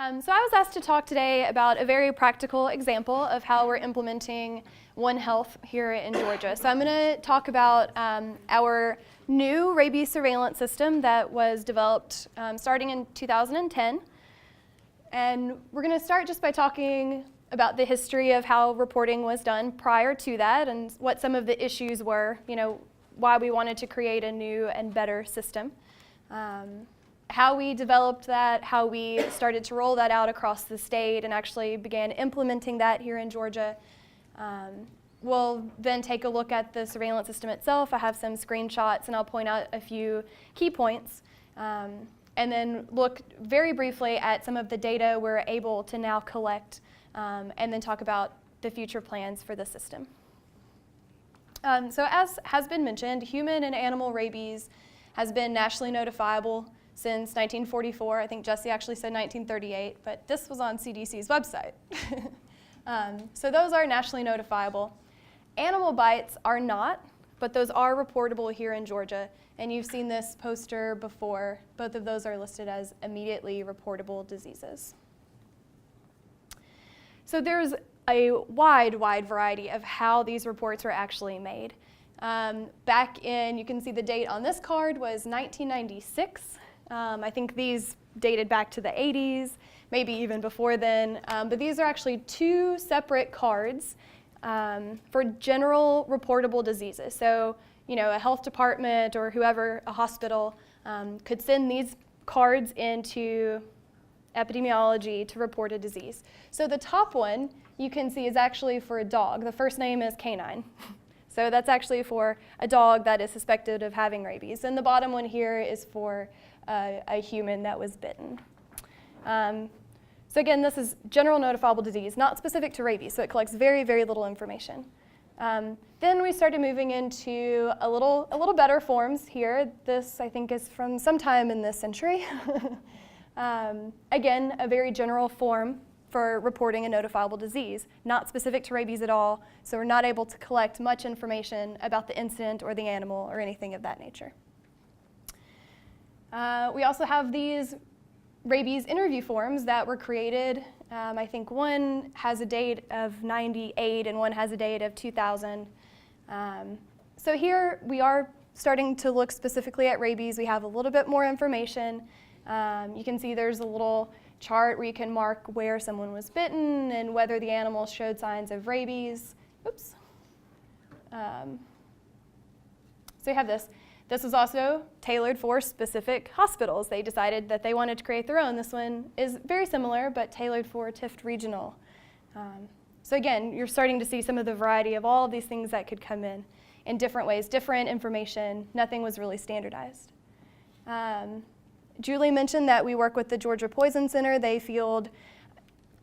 So I was asked to talk today about a very practical example of how we're implementing One Health here in Georgia. So I'm going to talk about our new rabies surveillance system that was developed starting in 2010. And we're going to start just by talking about the history of how reporting was done prior to that and what some of the issues were, why we wanted to create a new and better system. How we developed that, how we started to roll that out across the state and actually began implementing that here in Georgia. We'll then take a look at the surveillance system itself. I have some screenshots and I'll point out a few key points. And then look very briefly at some of the data we're able to now collect and then talk about the future plans for the system. So as has been mentioned, human and animal rabies has been nationally notifiable since 1944. I think Jesse actually said 1938, but this was on CDC's website. So those are nationally notifiable. Animal bites are not, but those are reportable here in Georgia. And you've seen this poster before. Both of those are listed as immediately reportable diseases. So there's a wide variety of how these reports were actually made. Back in, you can see the date on this card was 1996. I think these dated back to the 80s, maybe even before then. But these are actually two separate cards for general reportable diseases. So, a health department or whoever, a hospital, could send these cards into epidemiology to report a disease. So the top one you can see is actually for a dog. The first name is Canine. So that's actually for a dog that is suspected of having rabies. And the bottom one here is for a human that was bitten. So again, this is general notifiable disease, not specific to rabies, so it collects very little information. Then we started moving into a little better forms here. This, I think, is from sometime in this century. Again, a very general form for reporting a notifiable disease, not specific to rabies at all, so we're not able to collect much information about the incident or the animal or anything of that nature. We also have these rabies interview forms that were created. I think one has a date of 98 and one has a date of 2000. So here we are starting to look specifically at rabies. We have a little bit more information. You can see there's a little chart where you can mark where someone was bitten and whether the animal showed signs of rabies. Oops. So you have this. This was also tailored for specific hospitals. They decided that they wanted to create their own. This one is very similar, but tailored for Tift Regional. So again, you're starting to see some of the variety of all of these things that could come in different ways, different information. Nothing was really standardized. Julie mentioned that we work with the Georgia Poison Center. They field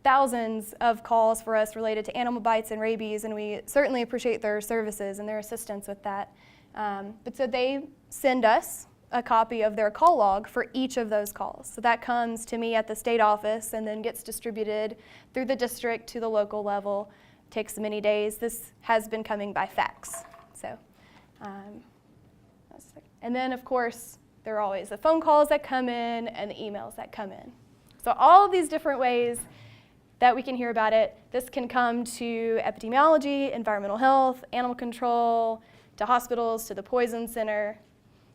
thousands of calls for us related to animal bites and rabies, and we certainly appreciate their services and their assistance with that. But so they send us a copy of their call log for each of those calls. So that comes to me at the state office and then gets distributed through the district to the local level. It takes many days. This has been coming by fax. So, and then of course, there are always the phone calls that come in and the emails that come in. So all of these different ways that we can hear about it. This can come to epidemiology, environmental health, animal control, to hospitals, to the poison center.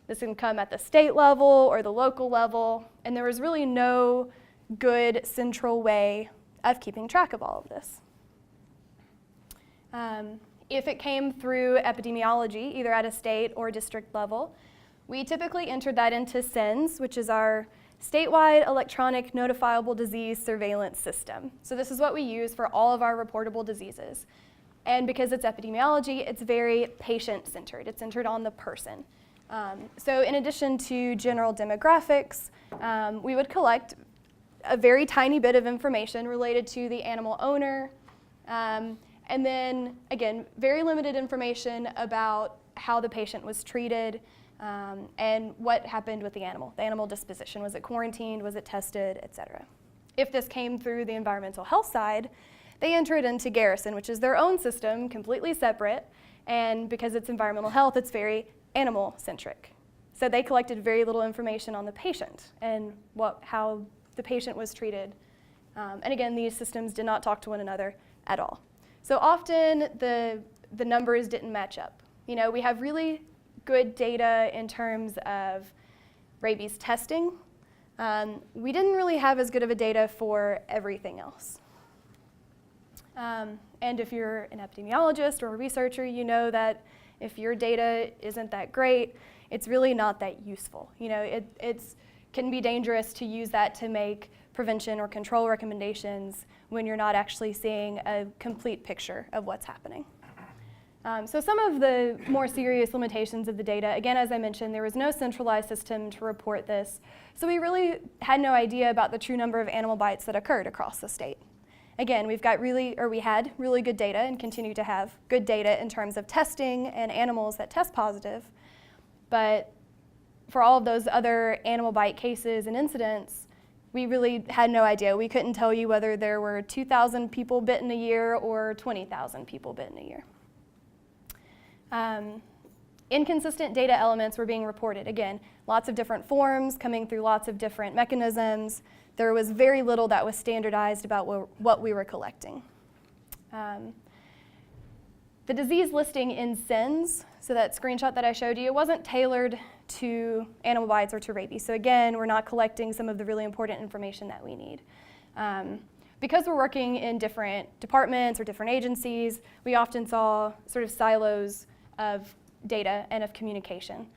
This can come at the state level or the local level, and there was really no good central way of keeping track of all of this. If it came through epidemiology, either at a state or district level, we typically entered that into SENS, which is our statewide electronic notifiable disease surveillance system. So this is what we use for all of our reportable diseases. And because it's epidemiology, it's very patient-centered. It's centered on the person. So in addition to general demographics, we would collect a very tiny bit of information related to the animal owner. And then, again, very limited information about how the patient was treated and what happened with the animal disposition. Was it quarantined? Was it tested? Et cetera. If this came through the environmental health side, they enter it into Garrison, which is their own system, completely separate. And because it's environmental health, it's very animal-centric. So they collected very little information on the patient and how the patient was treated And again, these systems did not talk to one another at all. So often the numbers didn't match up. You know, we have really good data in terms of rabies testing. We didn't really have as good of a data for everything else. And if you're an epidemiologist or a researcher, you know that if your data isn't that great, it's really not that useful. You know, it can be dangerous to use that to make prevention or control recommendations when you're not actually seeing a complete picture of what's happening. So some of the more serious limitations of the data, again, as I mentioned, there was no centralized system to report this. So we really had no idea about the true number of animal bites that occurred across the state. Again, we had really good data and continue to have good data in terms of testing and animals that test positive. But for all of those other animal bite cases and incidents, we really had no idea. We couldn't tell you whether there were 2,000 people bitten a year or 20,000 people bitten a year. Inconsistent data elements were being reported. Again, lots of different forms coming through lots of different mechanisms. There was very little that was standardized about what we were collecting. The disease listing in SINs, so that screenshot that I showed you, it wasn't tailored to animal bites or to rabies. So again, we're not collecting some of the really important information that we need. Because we're working in different departments or different agencies, we often saw sort of silos of data and of communication.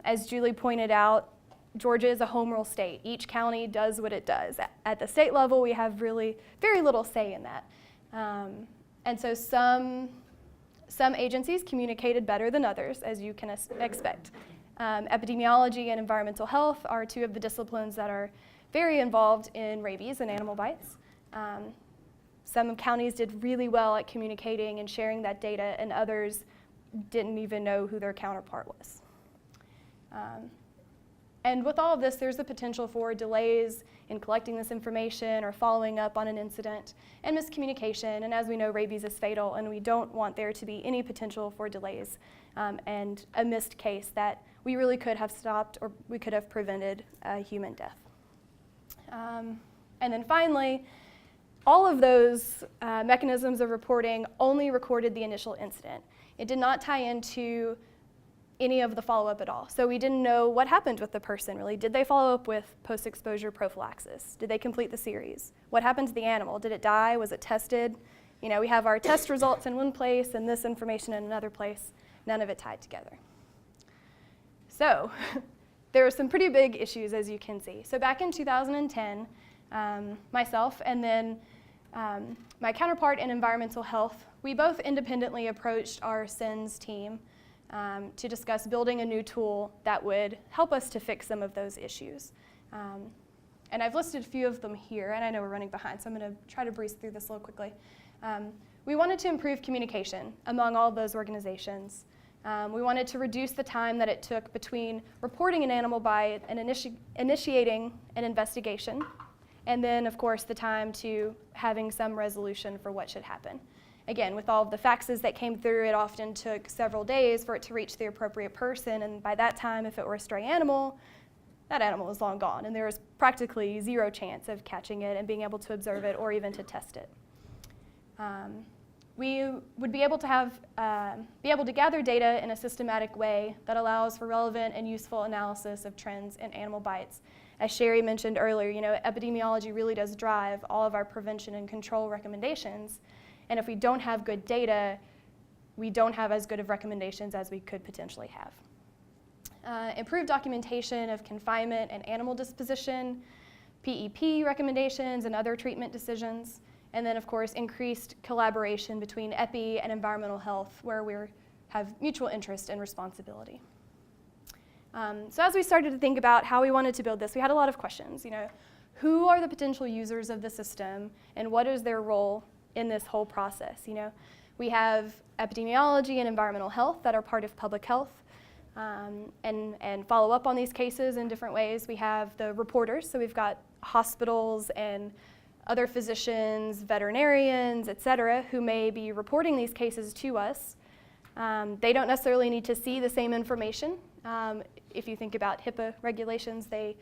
As Julie pointed out, Georgia is a home rule state. Each county does what it does. At the state level, we have really very little say in that. And so some agencies communicated better than others, as you can expect. Epidemiology and environmental health are two of the disciplines that are very involved in rabies and animal bites. Some counties did really well at communicating and sharing that data, and others didn't even know who their counterpart was. And with all of this, there's the potential for delays in collecting this information or following up on an incident and miscommunication. And as we know, rabies is fatal, and we don't want there to be any potential for delays and a missed case that we really could have stopped or we could have prevented a human death. And then finally, all of those mechanisms of reporting only recorded the initial incident. It did not tie into any of the follow-up at all. So we didn't know what happened with the person, really. Did they follow up with post-exposure prophylaxis? Did they complete the series? What happened to the animal? Did it die? Was it tested? You know, we have our test results in one place and this information in another place, none of it tied together. So there were some pretty big issues, as you can see. So back in 2010, myself and then my counterpart in environmental health, we both independently approached our SINs team to discuss building a new tool that would help us to fix some of those issues. And I've listed a few of them here, and I know we're running behind, so I'm going to try to breeze through this a little quickly. We wanted to improve communication among all of those organizations. We wanted to reduce the time that it took between reporting an animal bite and initiating an investigation, and then, of course, the time to having some resolution for what should happen. Again, with all of the faxes that came through, it often took several days for it to reach the appropriate person, and by that time, if it were a stray animal, that animal was long gone, and there was practically zero chance of catching it and being able to observe it or even to test it. We would be able to gather data in a systematic way that allows for relevant and useful analysis of trends in animal bites. As Sherry mentioned earlier, you know, epidemiology really does drive all of our prevention and control recommendations. And if we don't have good data, we don't have as good of recommendations as we could potentially have. Improved documentation of confinement and animal disposition, PEP recommendations and other treatment decisions, and then of course increased collaboration between EPI and environmental health where we have mutual interest and responsibility. So as we started to think about how we wanted to build this, we had a lot of questions. You know, who are the potential users of the system and what is their role in this whole process? You know, we have epidemiology and environmental health that are part of public health and follow up on these cases in different ways. We have the reporters, so we've got hospitals and other physicians, veterinarians, et cetera, who may be reporting these cases to us. They don't necessarily need to see the same information. If you think about HIPAA regulations, they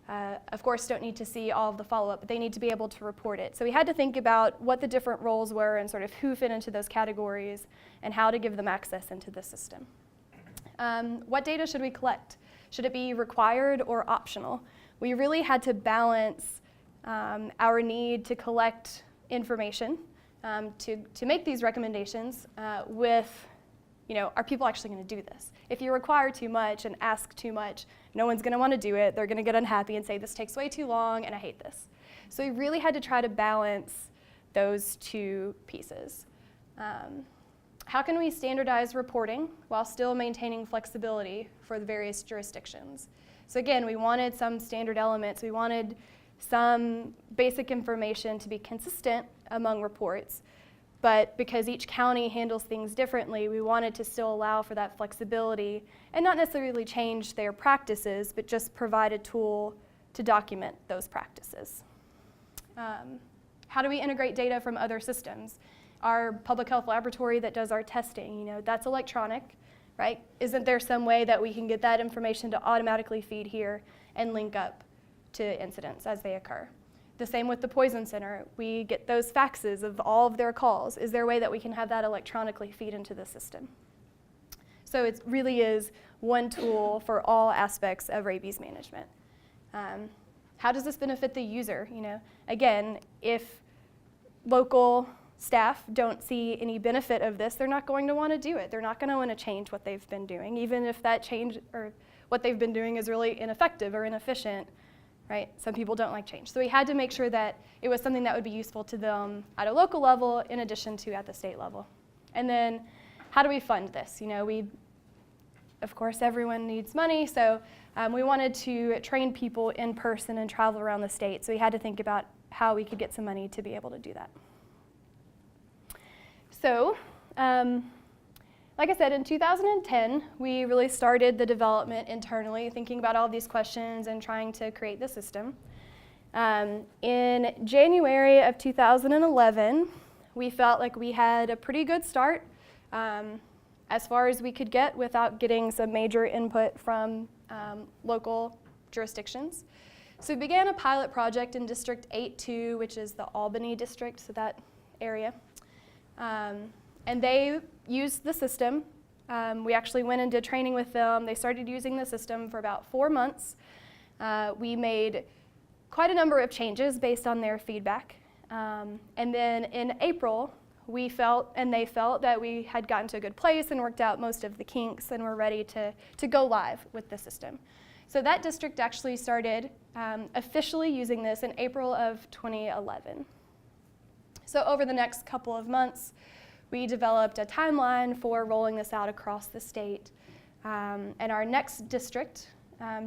of course, don't need to see all of the follow-up, but they need to be able to report it. So we had to think about what the different roles were and sort of who fit into those categories and how to give them access into the system. What data should we collect? Should it be required or optional? We really had to balance our need to collect information to make these recommendations with, are people actually going to do this? If you require too much and ask too much, no one's going to want to do it. They're going to get unhappy and say, this takes way too long and I hate this. So we really had to try to balance those two pieces. How can we standardize reporting while still maintaining flexibility for the various jurisdictions? So again, we wanted some standard elements. We wanted some basic information to be consistent among reports. But because each county handles things differently, we wanted to still allow for that flexibility and not necessarily change their practices, but just provide a tool to document those practices. How do we integrate data from other systems? Our public health laboratory that does our testing, that's electronic, right? Isn't there some way that we can get that information to automatically feed here and link up to incidents as they occur? The same with the Poison Center. We get those faxes of all of their calls. Is there a way that we can have that electronically feed into the system? So it really is one tool for all aspects of rabies management. How does this benefit the user? Again, if local staff don't see any benefit of this, they're not going to want to do it. They're not going to want to change what they've been doing, even if that change or what they've been doing is really ineffective or inefficient. Right? Some people don't like change. So we had to make sure that it was something that would be useful to them at a local level in addition to at the state level. And then how do we fund this? Of course, everyone needs money, so we wanted to train people in person and travel around the state. So we had to think about how we could get some money to be able to do that. So, like I said, in 2010, we really started the development internally, thinking about all these questions and trying to create the system. In January of 2011, we felt like we had a pretty good start as far as we could get without getting some major input from local jurisdictions. So we began a pilot project in District 8-2, which is the Albany district, so that area. And they used the system. We actually went and did training with them. They started using the system for about 4 months. We made quite a number of changes based on their feedback. And then in April, we felt, and they felt, that we had gotten to a good place and worked out most of the kinks and were ready to go live with the system. So that district actually started officially using this in April of 2011. So over the next couple of months, we developed a timeline for rolling this out across the state. And our next district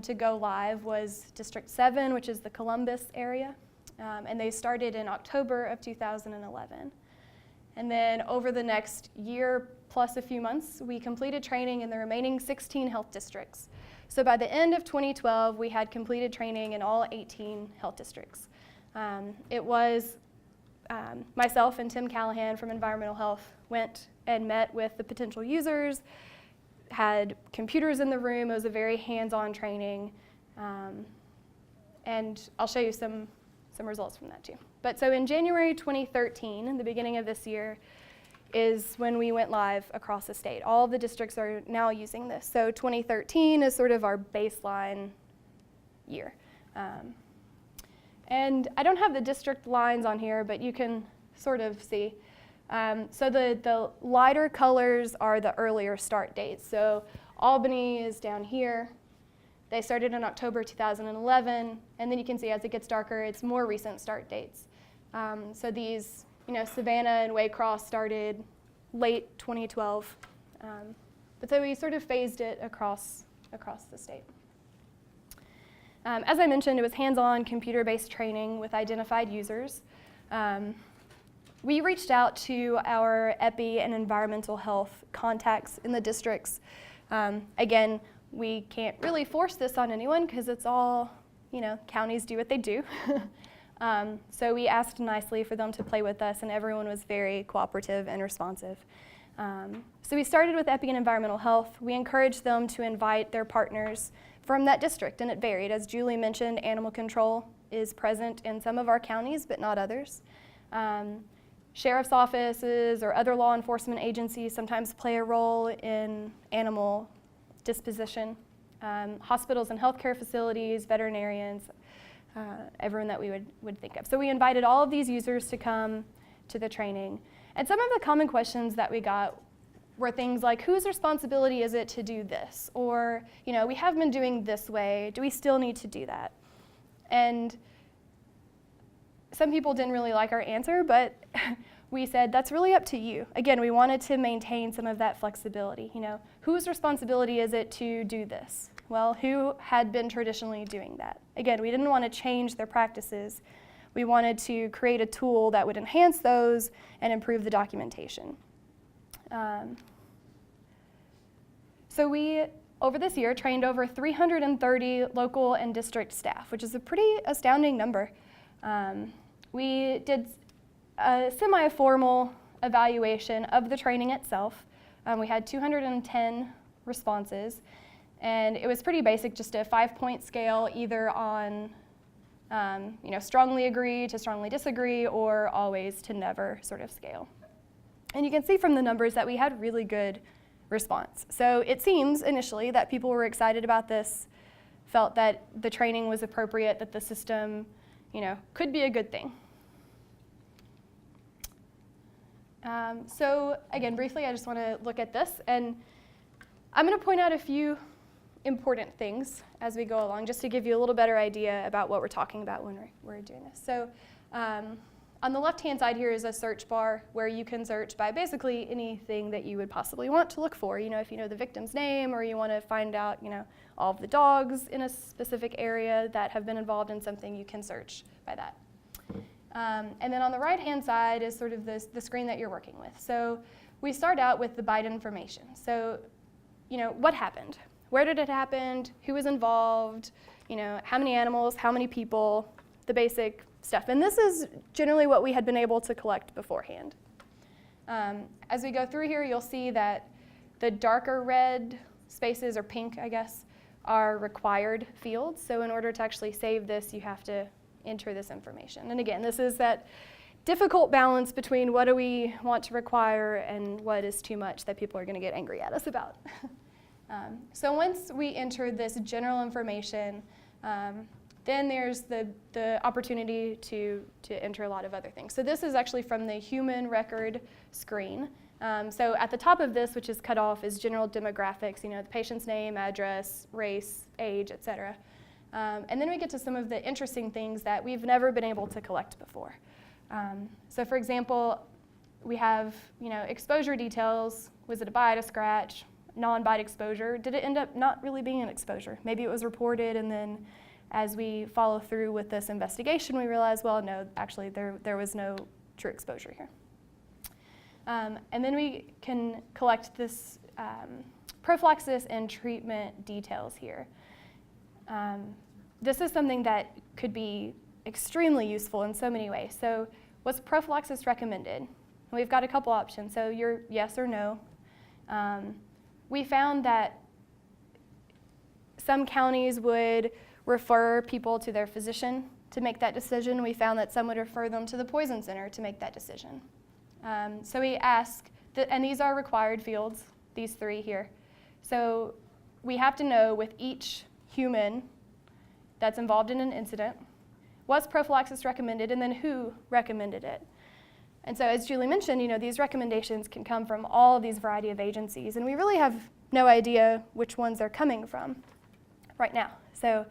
to go live was District 7, which is the Columbus area. And they started in October of 2011. And then over the next year plus a few months, we completed training in the remaining 16 health districts. So by the end of 2012, we had completed training in all 18 health districts. It was myself and Tim Callahan from Environmental Health went and met with the potential users, had computers in the room. It was a very hands-on training. And I'll show you some results from that too. But so in January 2013, the beginning of this year, is when we went live across the state. All of the districts are now using this. So 2013 is sort of our baseline year. And I don't have the district lines on here, but you can sort of see. So the lighter colors are the earlier start dates. So Albany is down here. They started in October 2011, and then you can see as it gets darker, it's more recent start dates. So these, Savannah and Waycross started late 2012. But so we sort of phased it across the state. As I mentioned, it was hands-on, computer-based training with identified users. We reached out to our epi and environmental health contacts in the districts. Again, we can't really force this on anyone because it's all, counties do what they do. So we asked nicely for them to play with us, and everyone was very cooperative and responsive. So we started with epi and environmental health. We encouraged them to invite their partners from that district, and it varied. As Julie mentioned, animal control is present in some of our counties, but not others. Sheriff's offices or other law enforcement agencies sometimes play a role in animal disposition. Hospitals and healthcare facilities, veterinarians, everyone that we would think of. So we invited all of these users to come to the training. And some of the common questions that we got were things like, whose responsibility is it to do this? Or, we have been doing this way, do we still need to do that? And some people didn't really like our answer, but we said, that's really up to you. Again, we wanted to maintain some of that flexibility. Whose responsibility is it to do this? Well, who had been traditionally doing that? Again, we didn't want to change their practices. We wanted to create a tool that would enhance those and improve the documentation. So we, over this year, trained over 330 local and district staff, which is a pretty astounding number. We did a semi-formal evaluation of the training itself. We had 210 responses, and it was pretty basic, just a 5-point scale, either on strongly agree to strongly disagree, or always to never sort of scale. And you can see from the numbers that we had really good response. So it seems initially that people were excited about this, felt that the training was appropriate, that the system, could be a good thing. So again, briefly, I just want to look at this, and I'm going to point out a few important things as we go along, just to give you a little better idea about what we're talking about when we're doing this. So on the left-hand side here is a search bar where you can search by basically anything that you would possibly want to look for. If you know the victim's name, or you want to find out, all of the dogs in a specific area that have been involved in something, you can search by that. And then on the right-hand side is sort of the screen that you're working with. So we start out with the bite information. So, what happened? Where did it happen? Who was involved? How many animals? How many people? The basic stuff. And this is generally what we had been able to collect beforehand. As we go through here, you'll see that the darker red spaces, or pink, I guess, are required fields. So in order to actually save this, you have to enter this information. And again, this is that difficult balance between what do we want to require and what is too much that people are going to get angry at us about. So once we enter this general information, then there's the opportunity to enter a lot of other things. So this is actually from the human record screen. So at the top of this, which is cut off, is general demographics, the patient's name, address, race, age, et cetera. And then we get to some of the interesting things that we've never been able to collect before. So for example, we have exposure details. Was it a bite, a scratch, non-bite exposure? Did it end up not really being an exposure? Maybe it was reported, and then as we follow through with this investigation, we realize, well, no, actually there was no true exposure here. And then we can collect this prophylaxis and treatment details here. This is something that could be extremely useful in so many ways. So was prophylaxis recommended? We've got a couple options. So you're yes or no. We found that some counties would refer people to their physician to make that decision. We found that some would refer them to the poison center to make that decision. So we ask, and these are required fields, these three here. So we have to know with each human that's involved in an incident, was prophylaxis recommended, and then who recommended it? And so as Julie mentioned, these recommendations can come from all of these variety of agencies, and we really have no idea which ones they're coming from right now. So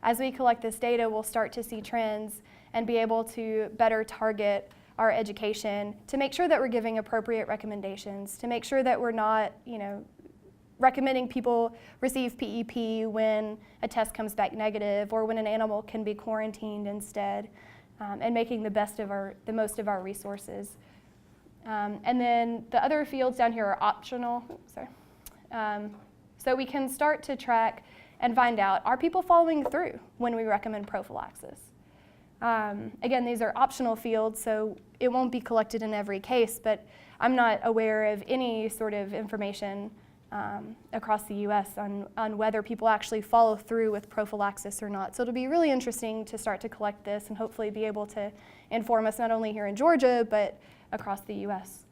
as we collect this data, we'll start to see trends and be able to better target our education to make sure that we're giving appropriate recommendations, to make sure that we're not, recommending people receive PEP when a test comes back negative, or when an animal can be quarantined instead, and making the most of our resources. And then the other fields down here are optional. So we can start to track and find out, are people following through when we recommend prophylaxis? Again, these are optional fields, so it won't be collected in every case, but I'm not aware of any sort of information across the US on whether people actually follow through with prophylaxis or not. So it'll be really interesting to start to collect this and hopefully be able to inform us not only here in Georgia, but across the US.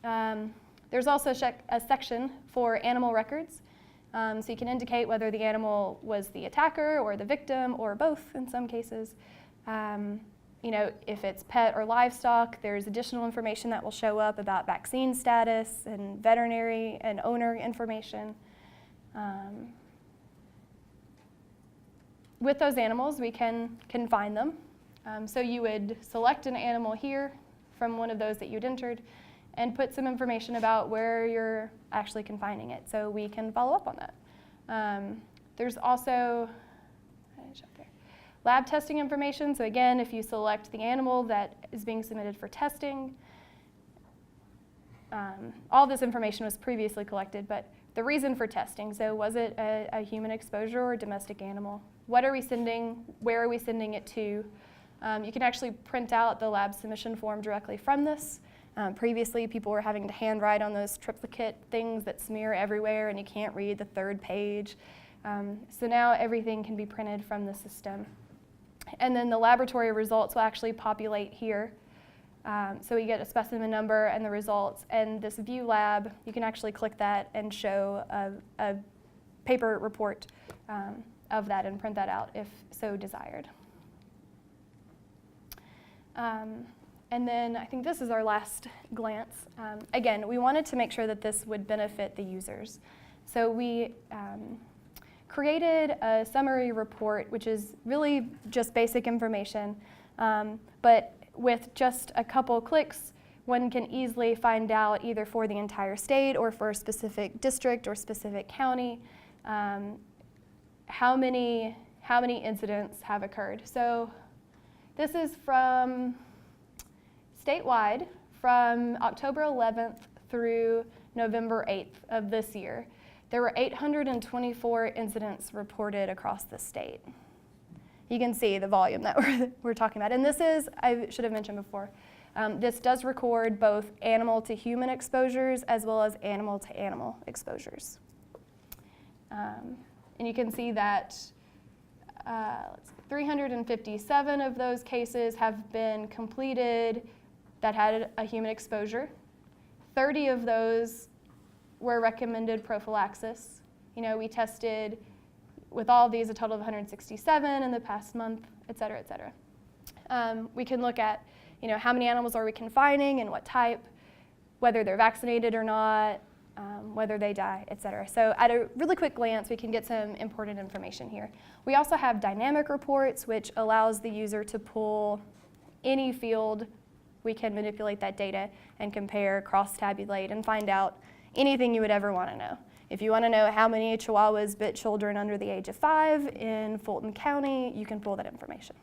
There's also a section for animal records. So you can indicate whether the animal was the attacker or the victim or both in some cases. If it's pet or livestock, there's additional information that will show up about vaccine status and veterinary and owner information. With those animals, we can confine them. So you would select an animal here from one of those that you'd entered and put some information about where you're actually confining it so we can follow up on that. There's also lab testing information. So again, if you select the animal that is being submitted for testing, all this information was previously collected, but the reason for testing, so was it a human exposure or a domestic animal? What are we sending? Where are we sending it to? You can actually print out the lab submission form directly from this. Previously, people were having to handwrite on those triplicate things that smear everywhere and you can't read the third page. So now everything can be printed from the system. And then the laboratory results will actually populate here. So we get a specimen number and the results. And this view lab, you can actually click that and show a paper report of that and print that out if so desired. And then I think this is our last glance. Again, we wanted to make sure that this would benefit the users. So we created a summary report, which is really just basic information. But with just a couple clicks, one can easily find out either for the entire state or for a specific district or specific county how many incidents have occurred. So this is from statewide from October 11th through November 8th of this year. There were 824 incidents reported across the state. You can see the volume that we're talking about. And this is, I should have mentioned before, this does record both animal to human exposures as well as animal to animal exposures. And you can see that 357 of those cases have been completed that had a human exposure. 30 of those were recommended prophylaxis. We tested with all of these a total of 167 in the past month, et cetera, et cetera. We can look at how many animals are we confining and what type, whether they're vaccinated or not, whether they die, et cetera. So at a really quick glance, we can get some important information here. We also have dynamic reports, which allows the user to pull any field. We can manipulate that data and compare, cross-tabulate, and find out anything you would ever want to know. If you want to know how many Chihuahuas bit children under the age of 5 in Fulton County, you can pull that information.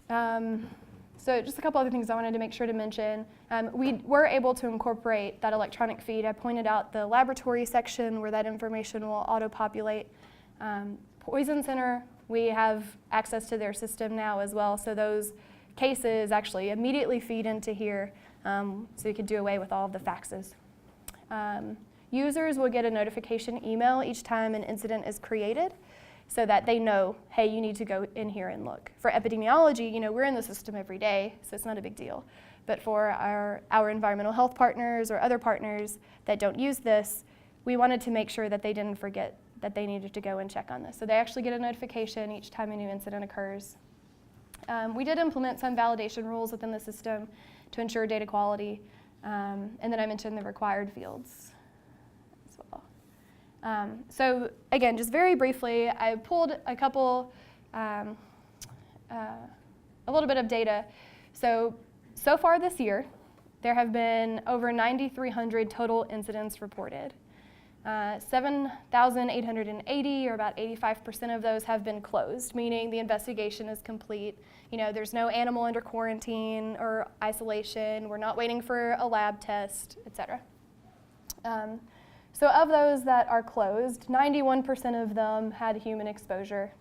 So just a couple other things I wanted to make sure to mention. We were able to incorporate that electronic feed. I pointed out the laboratory section where that information will auto-populate. Poison Center, we have access to their system now as well, so those cases actually immediately feed into here, so you could do away with all of the faxes. Users will get a notification email each time an incident is created so that they know, hey, you need to go in here and look. For epidemiology, we're in the system every day, so it's not a big deal. But for our environmental health partners or other partners that don't use this, we wanted to make sure that they didn't forget that they needed to go and check on this. So they actually get a notification each time a new incident occurs. We did implement some validation rules within the system to ensure data quality. And then I mentioned the required fields as well. So again, just very briefly, I pulled a couple, a little bit of data. So far this year, there have been over 9,300 total incidents reported. 7,880, or about 85% of those, have been closed, meaning the investigation is complete. There's no animal under quarantine or isolation. We're not waiting for a lab test, et cetera. So of those that are closed, 91% of them had human exposure.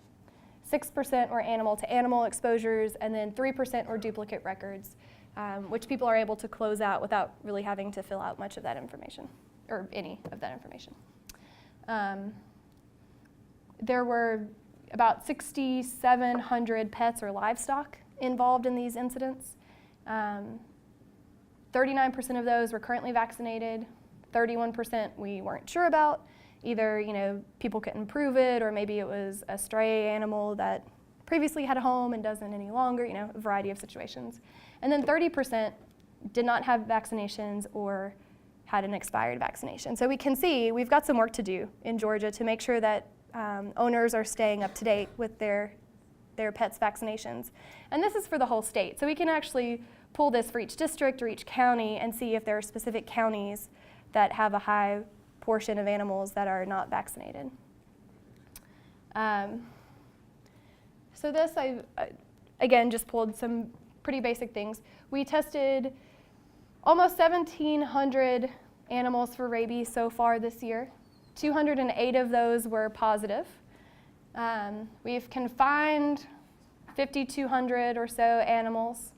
6% were animal-to-animal exposures, and then 3% were duplicate records. which people are able to close out without really having to fill out much of that information, or any of that information. There were about 6,700 pets or livestock involved in these incidents. 39% of those were currently vaccinated. 31% we weren't sure about. Either, people couldn't prove it, or maybe it was a stray animal that previously had a home and doesn't any longer, a variety of situations. And then 30% did not have vaccinations or had an expired vaccination. So we can see we've got some work to do in Georgia to make sure that owners are staying up to date with their pets' vaccinations. And this is for the whole state. So we can actually pull this for each district or each county and see if there are specific counties that have a high portion of animals that are not vaccinated. So this, I again just pulled some pretty basic things. We tested almost 1,700 animals for rabies so far this year. 208 of those were positive. We've confined 5,200 or so animals.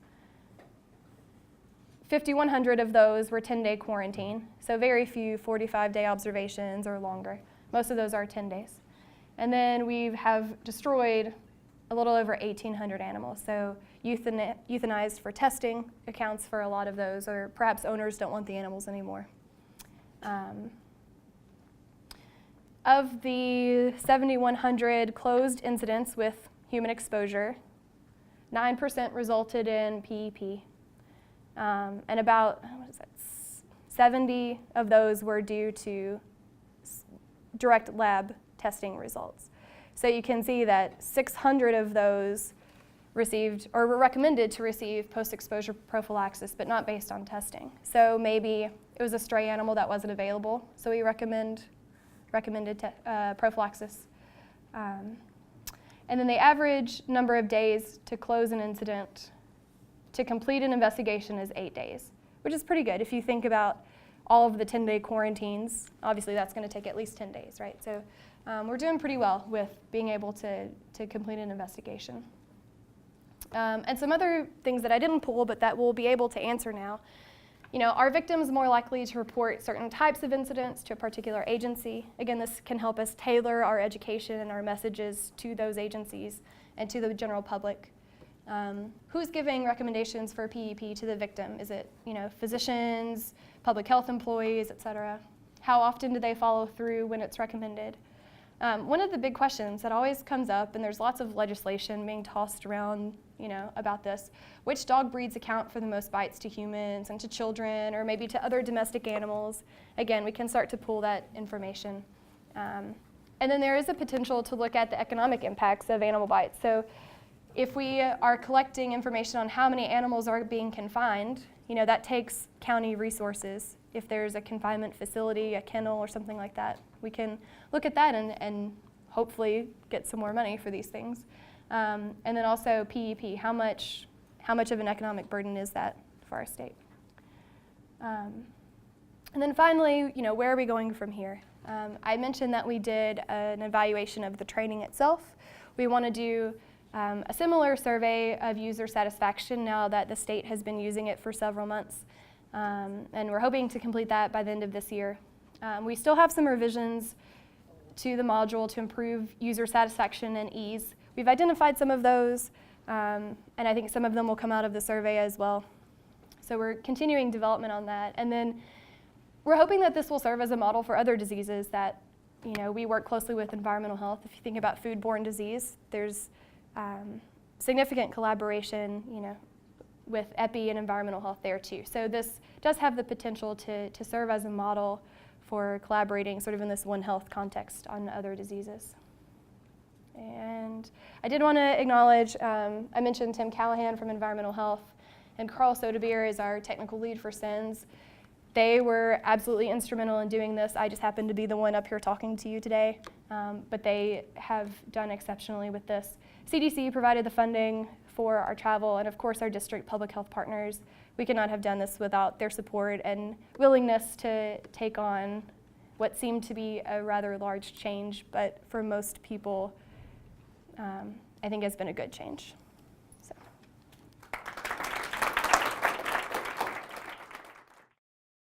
5,100 of those were 10-day quarantine, so very few 45-day observations or longer. Most of those are 10 days. And then we have destroyed a little over 1,800 animals, so euthanized for testing accounts for a lot of those, or perhaps owners don't want the animals anymore. Of the 7,100 closed incidents with human exposure, 9% resulted in PEP. And about 70 of those were due to direct lab testing results. So you can see that 600 of those received or were recommended to receive post-exposure prophylaxis, but not based on testing. So maybe it was a stray animal that wasn't available, so we recommended prophylaxis. And then the average number of days to close an incident to complete an investigation is 8 days, which is pretty good. If you think about all of the 10-day quarantines, obviously that's going to take at least 10 days, right? So we're doing pretty well with being able to complete an investigation. And some other things that I didn't pull, but that we'll be able to answer now. Are victims more likely to report certain types of incidents to a particular agency? Again, this can help us tailor our education and our messages to those agencies and to the general public. Who's giving recommendations for PEP to the victim? Is it, physicians, public health employees, et cetera? How often do they follow through when it's recommended? One of the big questions that always comes up, and there's lots of legislation being tossed around, about this, which dog breeds account for the most bites to humans and to children, or maybe to other domestic animals? Again, we can start to pull that information. And then there is a potential to look at the economic impacts of animal bites. So if we are collecting information on how many animals are being confined, that takes county resources. If there's a confinement facility, a kennel, or something like that, we can look at that and hopefully get some more money for these things. And then also PEP, how much of an economic burden is that for our state? And then finally, where are we going from here? I mentioned that we did an evaluation of the training itself. We want to do a similar survey of user satisfaction now that the state has been using it for several months. And we're hoping to complete that by the end of this year. We still have some revisions to the module to improve user satisfaction and ease. We've identified some of those, and I think some of them will come out of the survey as well. So we're continuing development on that. And then we're hoping that this will serve as a model for other diseases that, we work closely with environmental health. If you think about foodborne disease, there's significant collaboration, with Epi and environmental health there too. So this does have the potential to serve as a model for collaborating sort of in this One Health context on other diseases. And I did want to acknowledge, I mentioned Tim Callahan from Environmental Health, and Carl Sodebeer is our technical lead for SENS. They were absolutely instrumental in doing this. I just happened to be the one up here talking to you today, but they have done exceptionally with this. CDC provided the funding for our travel, and of course our district public health partners. We could not have done this without their support and willingness to take on what seemed to be a rather large change, but for most people, I think has been a good change.